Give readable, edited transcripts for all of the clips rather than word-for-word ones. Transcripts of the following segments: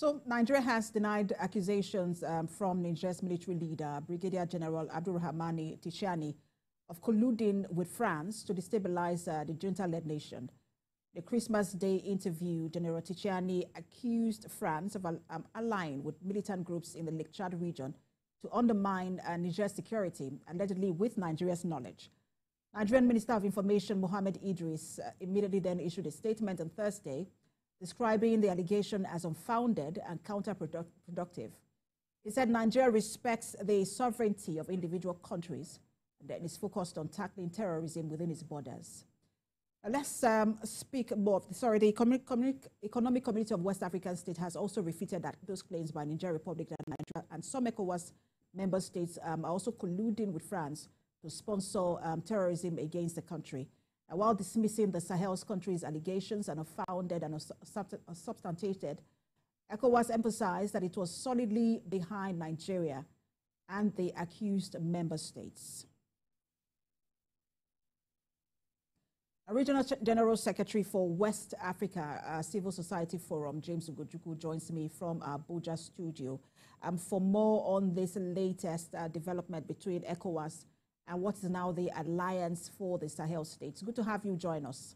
So Nigeria has denied accusations from Niger's military leader, Brigadier General Abdulrahman Tchiani, of colluding with France to destabilize the junta-led nation. The Christmas Day interview, General Tchiani accused France of allying with militant groups in the Lake Chad region to undermine Niger's security, allegedly with Nigeria's knowledge. Nigerian Minister of Information Mohammed Idris immediately then issued a statement on Thursday describing the allegation as unfounded and counterproductive. He said Nigeria respects the sovereignty of individual countries and then is focused on tackling terrorism within its borders. Let's speak more. The Economic Community of West African States has also refuted those claims by Niger Republic and Nigeria, and some ECOWAS member states are also colluding with France to sponsor terrorism against the country. While dismissing the Sahel's countries' allegations and unfounded and unsubstantiated, ECOWAS emphasized that it was solidly behind Nigeria and the accused member states. A Regional General Secretary for West Africa Civil Society Forum, James Ugochukwu, joins me from Abuja studio for more on this latest development between ECOWAS and what is now the Alliance for the Sahel States. Good to have you join us.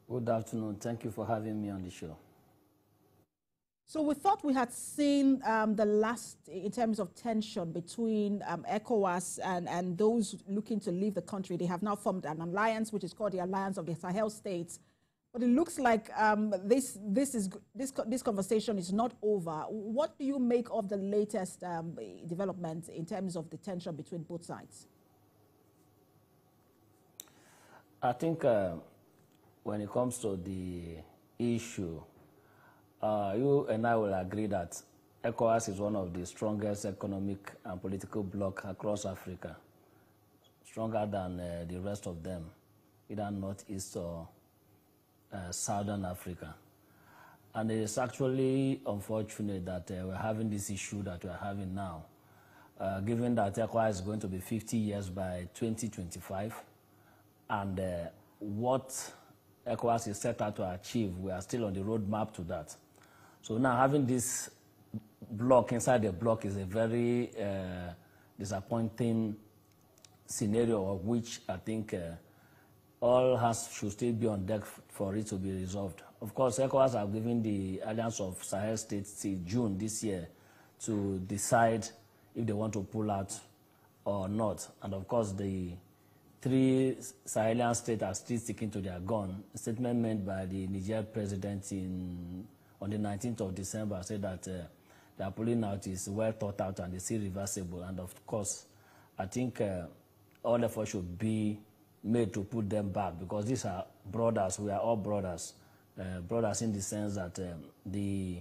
Good afternoon. Thank you for having me on the show. So we thought we had seen the last in terms of tension between ECOWAS and those looking to leave the country. They have now formed an alliance, which is called the Alliance of the Sahel States. But it looks like this conversation is not over. What do you make of the latest development in terms of the tension between both sides? I think when it comes to the issue, you and I will agree that ECOWAS is one of the strongest economic and political blocs across Africa, stronger than the rest of them, either Northeast or Southern Africa. And it is actually unfortunate that we're having this issue that we're having now, given that ECOWAS is going to be 50 years by 2025, and what ECOWAS is set out to achieve, we are still on the roadmap to that. So now having this block inside the block is a very disappointing scenario, of which I think all hands should still be on deck for it to be resolved. Of course, ECOWAS have given the Alliance of Sahel States till June this year to decide if they want to pull out or not. And of course, the three Sahelian states are still sticking to their gun. A statement made by the Niger president on the 19th of December said that their pulling out is well thought out and it's irreversible. And of course, I think all efforts should be made to put them back, because these are brothers. We are all brothers. Brothers in the sense that the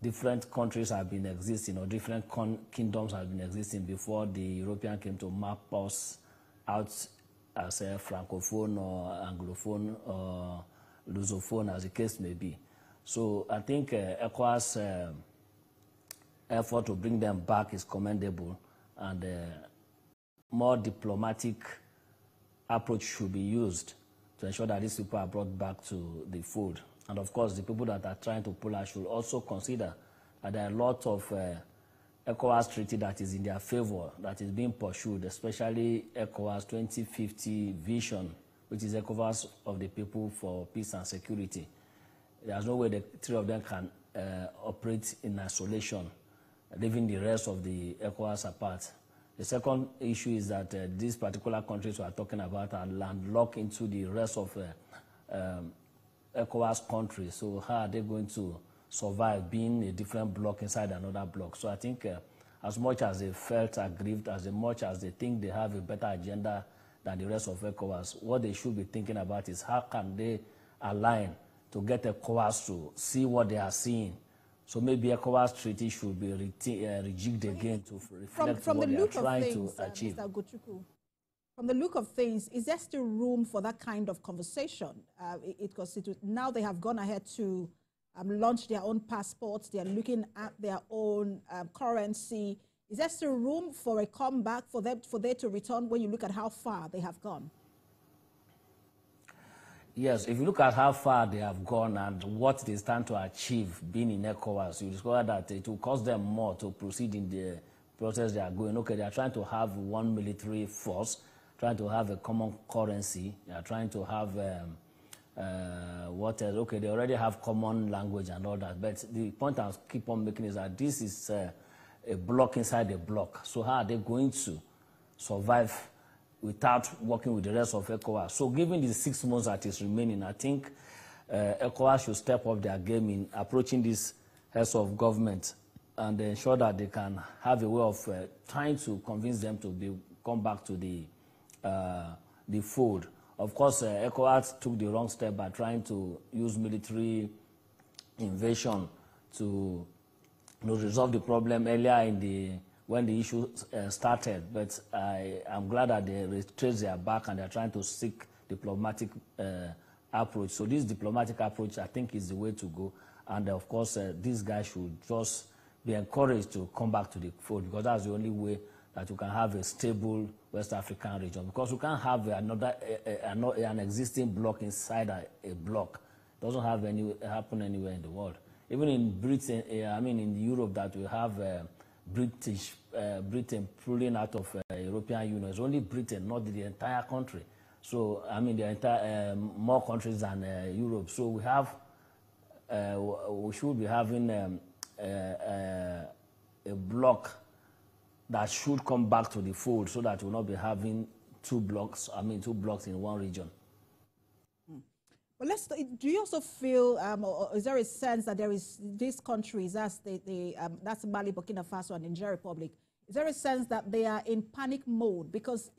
different countries have been existing, or different kingdoms have been existing before the European came to map us out as a francophone or anglophone or lusophone, as the case may be. So I think ECOWAS' effort to bring them back is commendable, and more diplomatic approach should be used to ensure that these people are brought back to the fold. And of course, the people that are trying to pull out should also consider that there are a lot of ECOWAS treaty that is in their favor, that is being pursued, especially ECOWAS 2050 vision, which is ECOWAS of the people for peace and security. There's no way the three of them can operate in isolation, leaving the rest of the ECOWAS apart. The second issue is that these particular countries we are talking about are landlocked into the rest of ECOWAS countries. So how are they going to survive being a different block inside another block? So I think as much as they felt aggrieved, as much as they think they have a better agenda than the rest of ECOWAS, what they should be thinking about is how can they align to get ECOWAS to see what they are seeing. So maybe ECOWAS treaty should be rejigged again to reflect what they are trying to achieve. Mr. Ugochukwu, from the look of things, is there still room for that kind of conversation? Now they have gone ahead to launch their own passports. They are looking at their own currency. Is there still room for a comeback for them to return when you look at how far they have gone? Yes, if you look at how far they have gone and what they stand to achieve being in ECOWAS, you discover that it will cost them more to proceed in the process they are going. Okay, they are trying to have one military force, trying to have a common currency, they are trying to have what else? Okay, they already have common language and all that, but the point I keep on making is that this is a block inside a block. So how are they going to survive without working with the rest of ECOWAS? So given the 6 months that is remaining, I think ECOWAS should step up their game in approaching these heads of government and ensure that they can have a way of trying to convince them to come back to the fold. Of course, ECOWAS took the wrong step by trying to use military invasion to resolve the problem earlier when the issue started, but I'm glad that they retraced their back and they're trying to seek diplomatic approach. So this diplomatic approach, I think, is the way to go. And of course, these guys should just be encouraged to come back to the fold, because that's the only way that you can have a stable West African region. Because you can't have an existing bloc inside a bloc. It doesn't have happen anywhere in the world. Even in Britain, in Europe, that we have Britain pulling out of European Union. It's only Britain, not the entire country. So, the entire more countries than Europe. So we have, we should be having a bloc that should come back to the fold, so that we'll not be having two blocks in one region. Well, do you also feel, or is there a sense that there is these countries, that's that's Mali, Burkina Faso, and Niger Republic, is there a sense that they are in panic mode? Because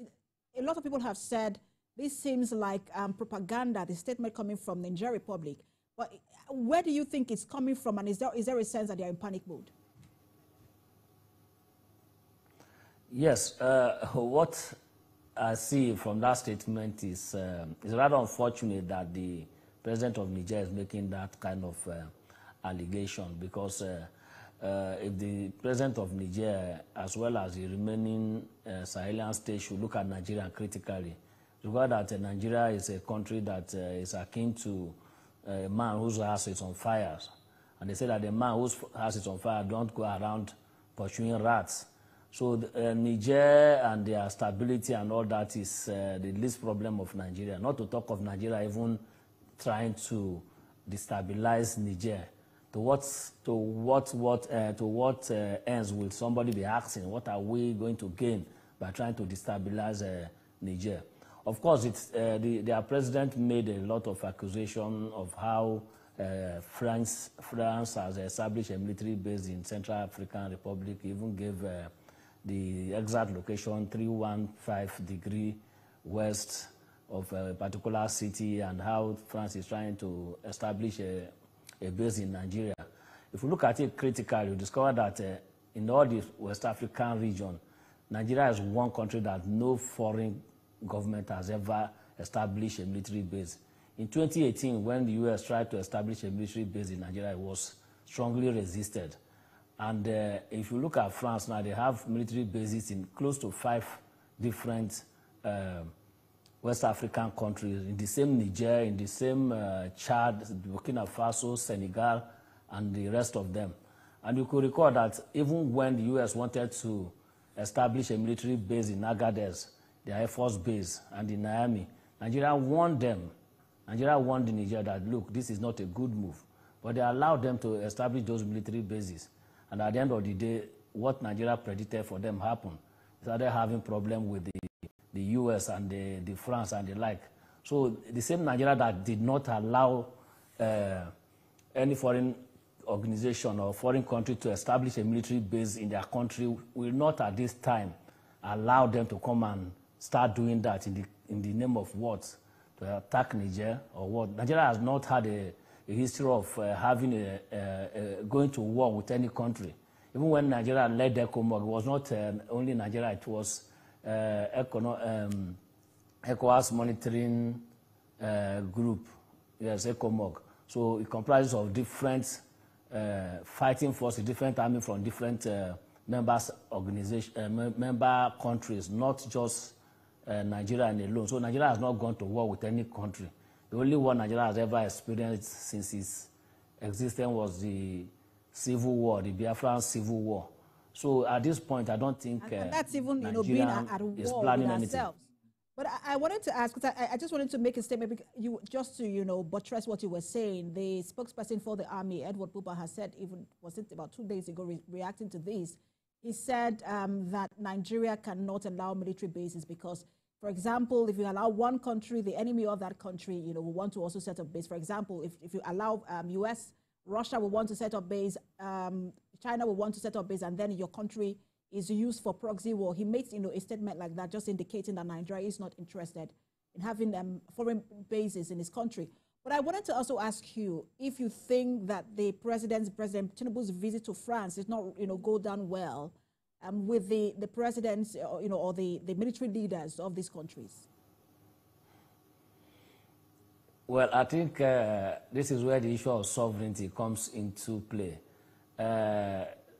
a lot of people have said this seems like propaganda, the statement coming from Niger Republic. But where do you think it's coming from, and is there a sense that they are in panic mode? Yes, what I see from that statement is rather unfortunate that the president of Niger is making that kind of allegation, because if the president of Niger, as well as the remaining Sahelian states, should look at Nigeria critically, remember that Nigeria is a country that is akin to a man whose house is on fire. And they say that the man whose house is on fire don't go around pursuing rats. So Niger and their stability and all that is the least problem of Nigeria. Not to talk of Nigeria even trying to destabilize Niger. To what ends will somebody be asking? What are we going to gain by trying to destabilize Niger? Of course, their president made a lot of accusation of how France has established a military base in Central African Republic. He even gave the exact location, 315 degrees west of a particular city, and how France is trying to establish a base in Nigeria. If you look at it critically, you discover that in all the West African region, Nigeria is one country that no foreign government has ever established a military base. In 2018, when the US tried to establish a military base in Nigeria, it was strongly resisted. And if you look at France now, they have military bases in close to 5 different West African countries, in the same Niger, in the same Chad, Burkina Faso, Senegal, and the rest of them. And you could recall that even when the US wanted to establish a military base in Agadez, their Air Force base, and in Niamey, Nigeria warned them. Nigeria warned the Niger that, look, this is not a good move. But they allowed them to establish those military bases. And at the end of the day, what Nigeria predicted for them happened. They started having problems with the US and the France and the like. So the same Nigeria that did not allow any foreign organization or foreign country to establish a military base in their country will not at this time allow them to come and start doing that in the name of what? To attack Niger or what? Nigeria has not had a history of going to war with any country. Even when Nigeria led ECOMOG, it was not only Nigeria, it was ECOWAS monitoring group, yes, ECOMOG. So it comprises of different fighting forces, different army from different member countries, not just Nigeria alone. So Nigeria has not gone to war with any country. The only war Nigeria has ever experienced since its existence was the civil war, the Biafran civil war. So at this point, I don't think and that's even being at is war planning with anything. ourselves. But I wanted to ask, because I just wanted to make a statement, because just to buttress what you were saying. The spokesperson for the army, Edward Pupa, has said, even was it about 2 days ago, reacting to this, he said that Nigeria cannot allow military bases because, for example, if you allow one country, the enemy of that country, will want to also set up base. For example, if you allow U.S., Russia will want to set up base, China will want to set up base, and then your country is used for proxy war. He makes a statement like that, just indicating that Nigeria is not interested in having foreign bases in his country. But I wanted to also ask you if you think that President Tinubu's visit to France did not go down well with the presidents or the military leaders of these countries. Well, I think this is where the issue of sovereignty comes into play.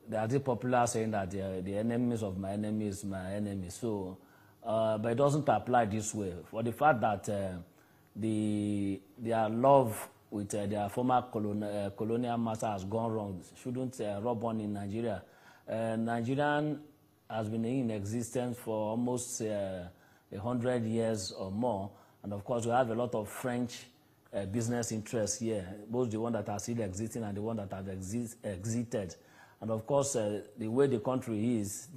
There are the popular saying that the enemies of my enemy is my enemy. So, but it doesn't apply this way. For the fact that their love with their former colonial master has gone wrong shouldn't rub on in Nigeria. Nigerian has been in existence for almost 100 years or more. And of course, we have a lot of French business interests here, both the one that are still existing and the one that have exited. And of course, the way the country is,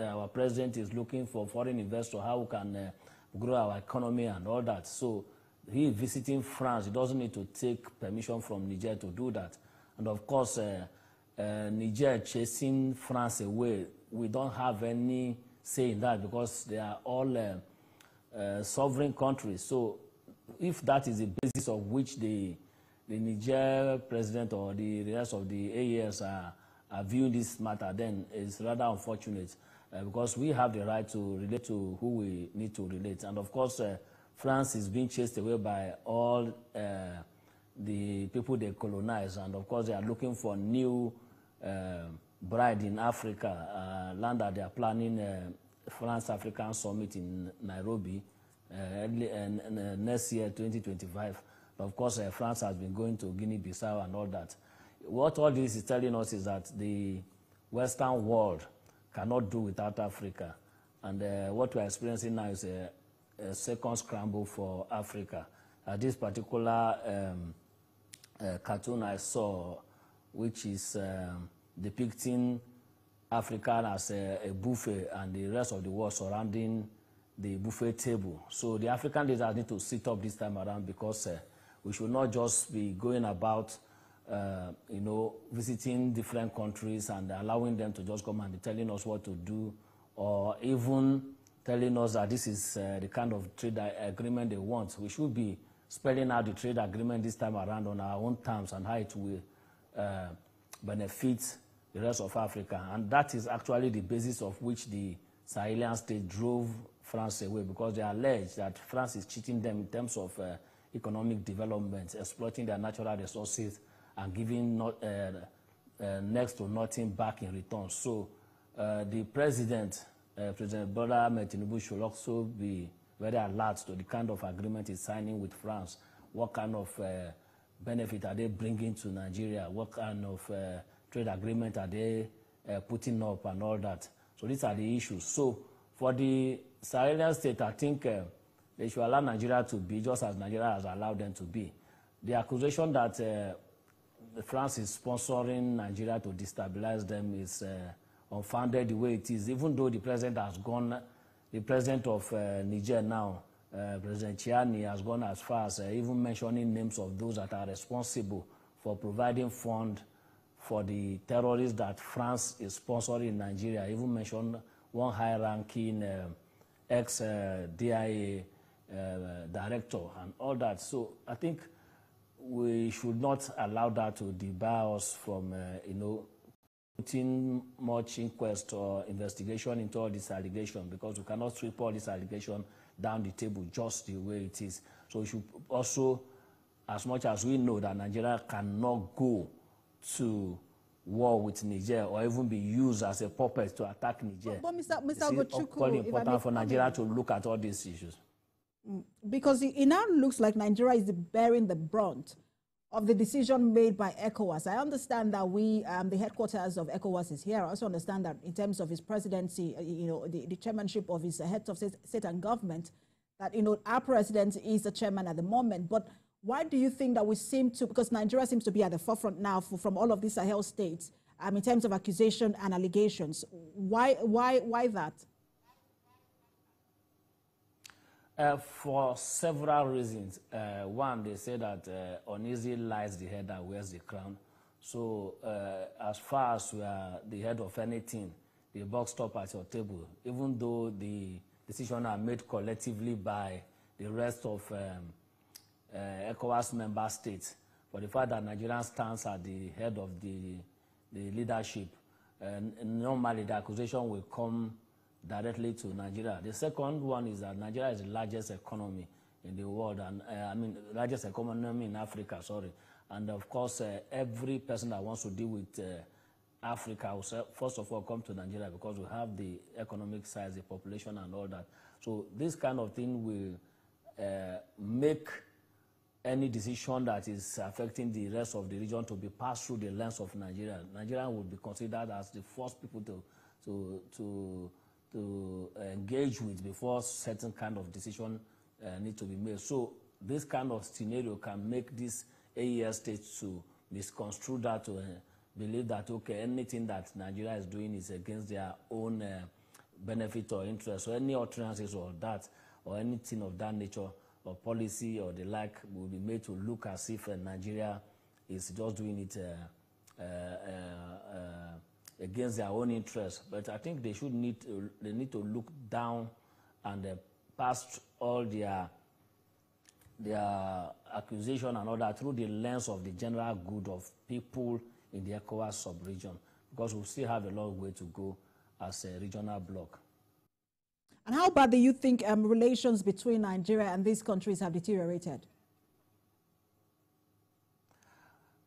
our president is looking for foreign investors, how we can grow our economy and all that. So he visiting France, he doesn't need to take permission from Niger to do that. And of course, Niger chasing France away, we don't have any say in that because they are all sovereign countries. So if that is the basis of which the Niger president or the rest of the AES are viewing this matter, then it's rather unfortunate because we have the right to relate to who we need to relate. And of course, France is being chased away by all the people they colonize. And of course, they are looking for new bride in Africa, land that they are planning France-African Summit in Nairobi next year, 2025. Of course, France has been going to Guinea-Bissau and all that. What all this is telling us is that the Western world cannot do without Africa. And what we're experiencing now is a second scramble for Africa. This particular cartoon I saw, which is depicting Africa as a buffet and the rest of the world surrounding the buffet table. So the African leaders need to sit up this time around because we should not just be going about, visiting different countries and allowing them to just come and be telling us what to do, or even telling us that this is the kind of trade agreement they want. We should be spelling out the trade agreement this time around on our own terms and how it will benefit the rest of Africa. And that is actually the basis of which the Sahelian state drove France away, because they allege that France is cheating them in terms of economic development, exploiting their natural resources and giving next to nothing back in return. So the President Bola Ahmed Tinubu, should also be very alert to the kind of agreement he's signing with France. What kind of benefit are they bringing to Nigeria? What kind of trade agreement are they putting up and all that? So these are the issues. So for the Sahelian state, I think they should allow Nigeria to be just as Nigeria has allowed them to be. The accusation that France is sponsoring Nigeria to destabilize them is unfounded the way it is, even though the president has gone, the president of Niger now, President Chiani, has gone as far as even mentioning names of those that are responsible for providing funds for the terrorists that France is sponsoring in Nigeria. Even mentioned one high-ranking ex-DIA director and all that. So I think we should not allow that to debar us from, putting much inquest or investigation into all this allegation, because we cannot sweep all this allegation down the table just the way it is. So we should also, as much as we know that Nigeria cannot go to war with Niger or even be used as a puppet to attack Niger, but Mr. it's equally important for Nigeria to look at all these issues. Because it now looks like Nigeria is bearing the brunt of the decision made by ECOWAS. I understand that the headquarters of ECOWAS is here. I also understand that in terms of his presidency, the chairmanship of his heads of state and government, that, our president is the chairman at the moment. But why do you think that we seem to, because Nigeria seems to be at the forefront now from all of these Sahel states, in terms of accusation and allegations, why that? For several reasons. One, they say that uneasy lies the head that wears the crown. So as far as we are the head of anything, the buck stop at your table, even though the decisions are made collectively by the rest of ECOWAS member states. For the fact that Nigeria stands at the head of the leadership, normally the accusation will come directly to Nigeria. The second one is that Nigeria is the largest economy in the world, and largest economy in Africa, sorry. And of course, every person that wants to deal with Africa will first of all come to Nigeria, because we have the economic size, the population, and all that. So this kind of thing will make any decision that is affecting the rest of the region to be passed through the lens of Nigeria. Nigeria would be considered as the first people to engage with before certain kind of decision need to be made. So this kind of scenario can make these AES states to misconstrue that, to believe that, okay, anything that Nigeria is doing is against their own benefit or interest. So any utterances or that, or anything of that nature, or policy or the like, will be made to look as if Nigeria is just doing it against their own interests. But I think they need to look down and pass all their accusation and all that through the lens of the general good of people in the ECOWAS sub-region, because we still have a long way to go as a regional bloc. And how bad do you think relations between Nigeria and these countries have deteriorated?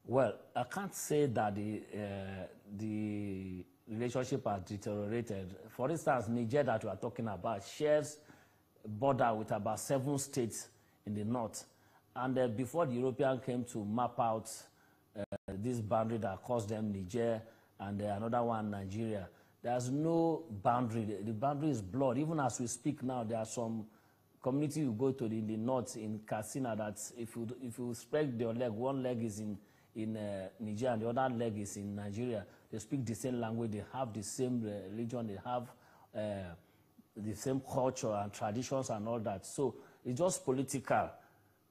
Well, I can't say that the relationship has deteriorated. For instance, Niger that we are talking about shares border with about 7 states in the north. And before the Europeans came to map out this boundary that caused them Niger and another one Nigeria, there's no boundary. The boundary is blurred. Even as we speak now, there are some community you go to in the north, in Katsina, that if you spread your leg, one leg is in Niger and the other leg is in Nigeria. They speak the same language, they have the same religion, they have the same culture and traditions and all that. So it's just political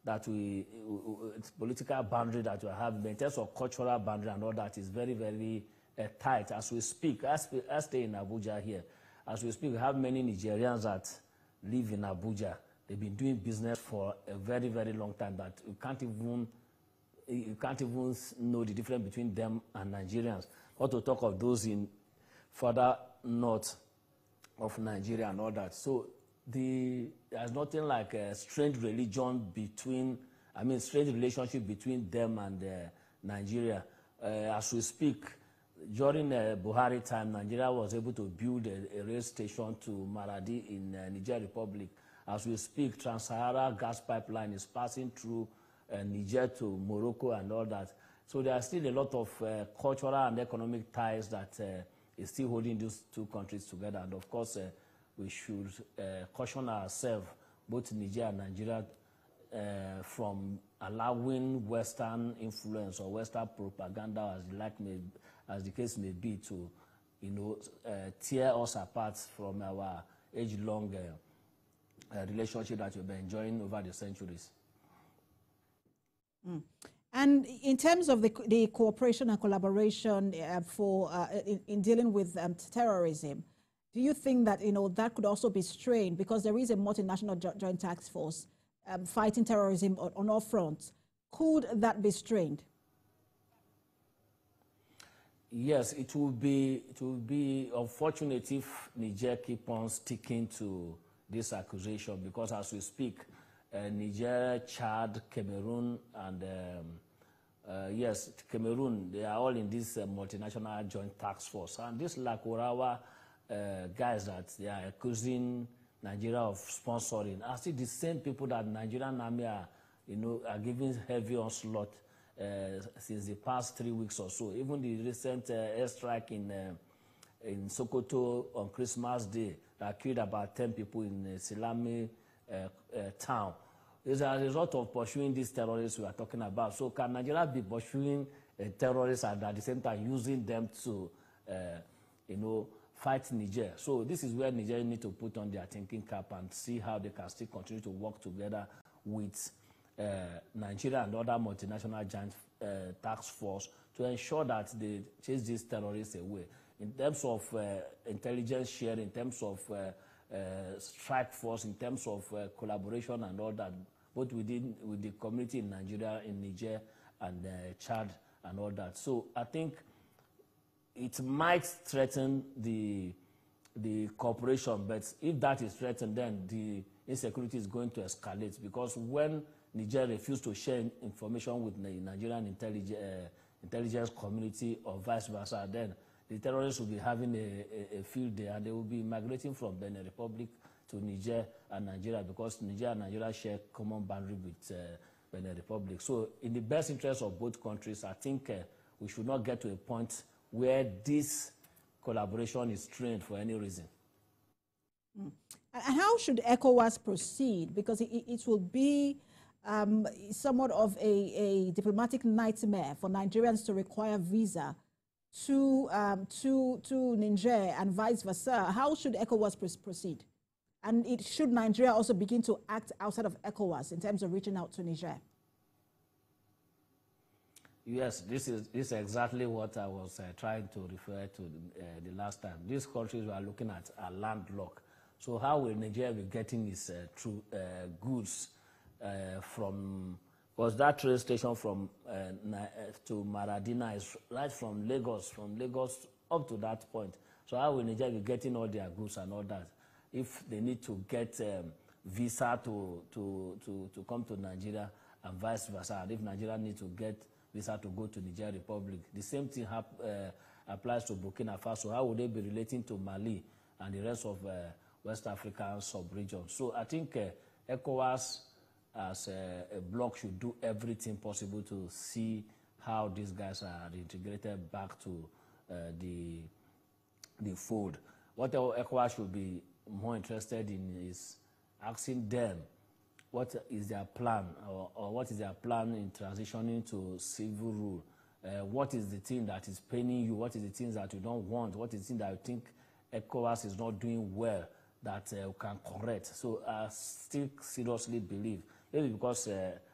that it's political boundary that we have. But in terms of cultural boundary and all that, is very, very tight. As we speak, I stay in Abuja here. As we speak, we have many Nigerians that live in Abuja. They've been doing business for a very, very long time that you can't even know the difference between them and Nigerians. Not to talk of those in further north of Nigeria and all that. So there's nothing like a strange religion strange relationship between them and Nigeria. As we speak, during Buhari time, Nigeria was able to build a rail station to Maradi in Niger Republic. As we speak, Trans-Sahara gas pipeline is passing through Niger to Morocco and all that. So there are still a lot of cultural and economic ties that is still holding these two countries together. And of course, we should caution ourselves, both Niger and Nigeria, from allowing Western influence or Western propaganda, as the case may be, to tear us apart from our age-long relationship that we've been enjoying over the centuries. And in terms of the cooperation and collaboration in dealing with terrorism, do you think that that could also be strained, because there is a multinational joint task force fighting terrorism on all fronts? Could that be strained? Yes, it will be unfortunate if Niger keep on sticking to this accusation, because as we speak, Niger, Chad, Cameroon, and yes, Cameroon, they are all in this multinational joint task force. And this Lakorawa guys that they are accusing Nigeria of sponsoring. I see the same people that Nigerian army are, are giving heavy onslaught since the past 3 weeks or so. Even the recent airstrike in Sokoto on Christmas Day that killed about 10 people in Silame town is a result of pursuing these terrorists we are talking about. So can Nigeria be pursuing terrorists and at the same time using them to, fight Niger? So this is where Nigeria need to put on their thinking cap and see how they can still continue to work together with Nigeria and other multinational giant task force to ensure that they chase these terrorists away. In terms of intelligence sharing, in terms of strike force, in terms of collaboration and all that, both with the community in Nigeria, in Niger, and Chad and all that. So I think it might threaten the cooperation, but if that is threatened, then the insecurity is going to escalate, because when Niger refused to share information with the Nigerian intelligence community or vice versa, then the terrorists will be having a field day, and they will be migrating from Benin Republic to Niger and Nigeria, because Niger and Nigeria share common boundary with Benin Republic. So in the best interest of both countries, I think we should not get to a point where this collaboration is strained for any reason. And how should ECOWAS proceed? Because it will be somewhat of a diplomatic nightmare for Nigerians to require visa to Niger and vice versa. How should ECOWAS proceed? And should Nigeria also begin to act outside of ECOWAS in terms of reaching out to Niger? Yes, this is exactly what I was trying to refer to the last time. These countries we are looking at are landlocked. So how will Nigeria be getting its goods from? Because that train station from to Maradina is right from Lagos up to that point. So how will Nigeria be getting all their goods and all that if they need to get visa to come to Nigeria and vice versa? And if Nigeria needs to get visa to go to Niger Republic, the same thing applies to Burkina Faso. How would they be relating to Mali and the rest of West African sub-region? So I think ECOWAS as a bloc should do everything possible to see how these guys are integrated back to the fold. What ECOWAS should be more interested in is asking them what is their plan, or what is their plan in transitioning to civil rule. What is the thing that is paining you? What is the things that you don't want? What is the thing that you think ECOWAS is not doing well that can correct? So I still seriously believe, maybe because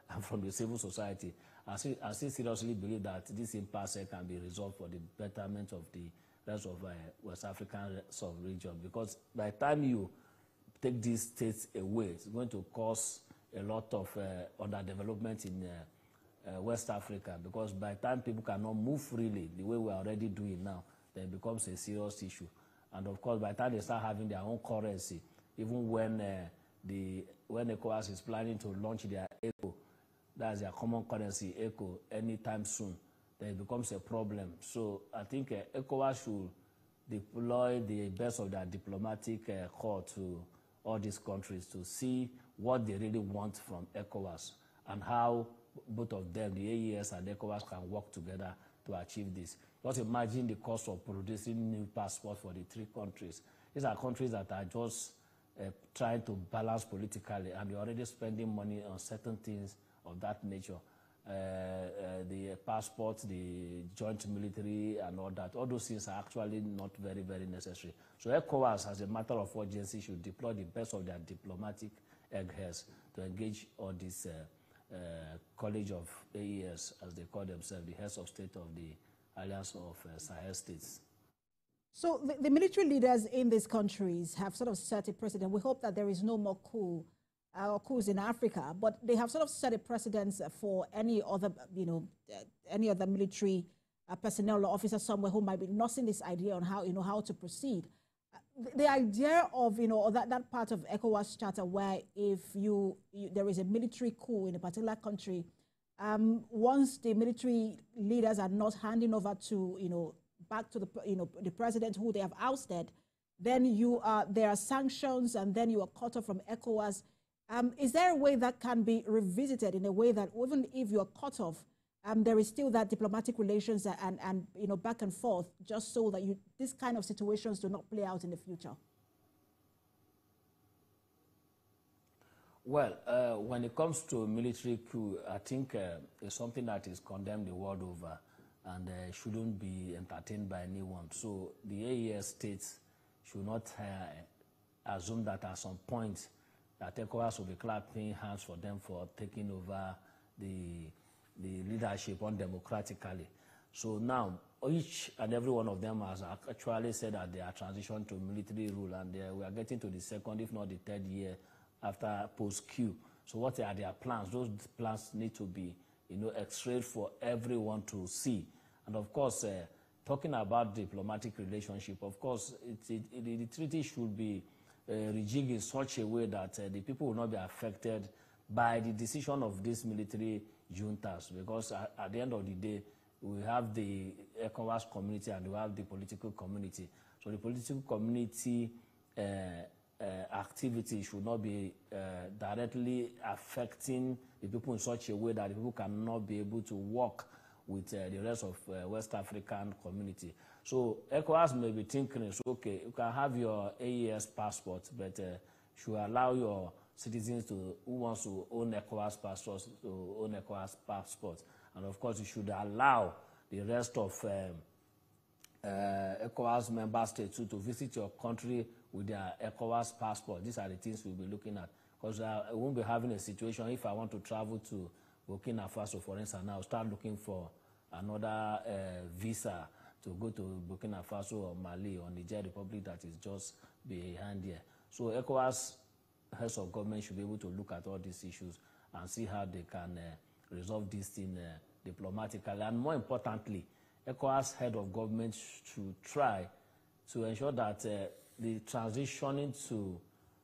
I'm from the civil society, I still seriously believe that this impasse can be resolved for the betterment of the rest of West African sub-region. Because by the time you take these states away, it's going to cause a lot of underdevelopment in West Africa, because by the time people cannot move freely the way we're already doing now, then it becomes a serious issue. And of course, by the time they start having their own currency, even when ECOWAS is planning to launch their ECO, that's their common currency, ECO, anytime soon, then it becomes a problem. So I think ECOWAS should deploy the best of their diplomatic corps to all these countries to see what they really want from ECOWAS and how both of them, the AES and ECOWAS, can work together to achieve this. Just imagine the cost of producing new passports for the three countries. These are countries that are just trying to balance politically, and they're already spending money on certain things of that nature. The passports, the joint military and all that, all those things are actually not very, very necessary. So ECOWAS, as a matter of urgency, should deploy the best of their diplomatic eggheads to engage all this College of AES, as they call themselves, the heads of state of the Alliance of Sahel States. So the military leaders in these countries have sort of set a precedent. We hope that there is no more coups in Africa, but they have sort of set a precedent for any other, any other military personnel or officer somewhere who might be nursing this idea on how, how to proceed. The idea of, that part of ECOWAS charter where if there is a military coup in a particular country, once the military leaders are not handing over to, back to the president who they have ousted, then there are sanctions, and then you are cut off from ECOWAS. Is there a way that can be revisited in a way that even if you are cut off, there is still that diplomatic relations and back and forth, just so that this kind of situations do not play out in the future? Well, when it comes to military coup, I think it's something that is condemned the world over and shouldn't be entertained by anyone. So the AES states should not assume that at some point that ECOWAS will be clapping hands for them for taking over the leadership undemocratically. So now, each and every one of them has actually said that they are transitioned to military rule, and we are getting to the second, if not the third year after post-coup. So what are their plans? Those plans need to be, x-rayed for everyone to see. And of course, talking about diplomatic relationship, of course, the treaty should be rejigged in such a way that the people will not be affected by the decision of these military juntas, because at the end of the day, we have the ECOWAS community and we have the political community. So the political community activity should not be directly affecting the people in such a way that the people cannot be able to work with the rest of West African community. So ECOWAS may be thinking, okay, you can have your AES passport, but should allow your citizens who wants to own ECOWAS passports to own ECOWAS passports. And of course, you should allow the rest of ECOWAS member states to visit your country with their ECOWAS passport. These are the things we'll be looking at. Because I won't be having a situation if I want to travel to Burkina Faso, for instance, and I'll start looking for another visa to go to Burkina Faso or Mali or Niger Republic that is just behind here. So ECOWAS heads of government should be able to look at all these issues and see how they can resolve this thing diplomatically. And more importantly, ECOWAS head of government should try to ensure that the transitioning to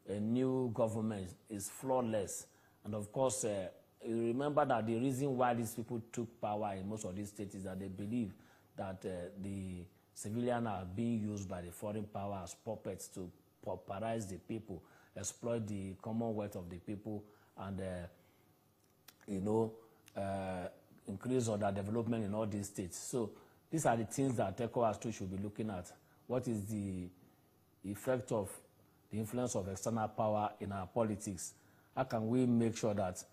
a new government is flawless. And of course, you remember that the reason why these people took power in most of these states is that they believe that the civilians are being used by the foreign power as puppets to pauperize the people, exploit the commonwealth of the people, and increase other development in all these states. So these are the things that ECOWAS too should be looking at. What is the effect of the influence of external power in our politics? How can we make sure that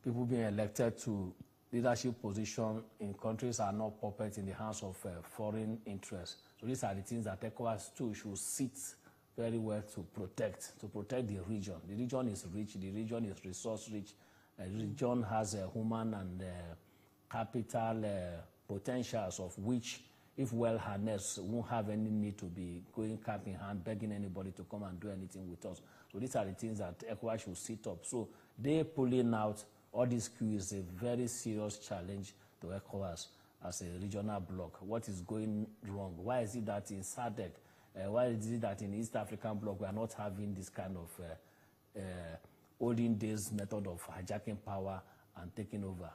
people being elected to leadership position in countries are not puppets in the hands of foreign interests? So these are the things that ECOWAS too should sit very well to protect the region. The region is rich, the region is resource rich, the region has human and capital potentials of which, if well harnessed, won't have any need to be going cap in hand, begging anybody to come and do anything with us. So these are the things that ECOWAS should sit up. So they pulling out all this queue is a very serious challenge to ECOWAS as a regional bloc. What is going wrong? Why is it that in SADC, why is it that in East African bloc we are not having this kind of olden days method of hijacking power and taking over?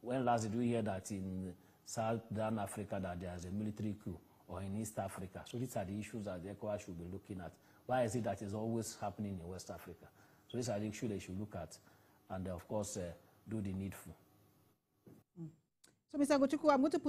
When last did we hear that in Southern Africa that there is a military coup, or in East Africa? So these are the issues that the ECOWAS should be looking at. Why is it that it's always happening in West Africa? So these are the issues they should look at, and of course do the needful. So Mr. Gochukwu, I'm going to put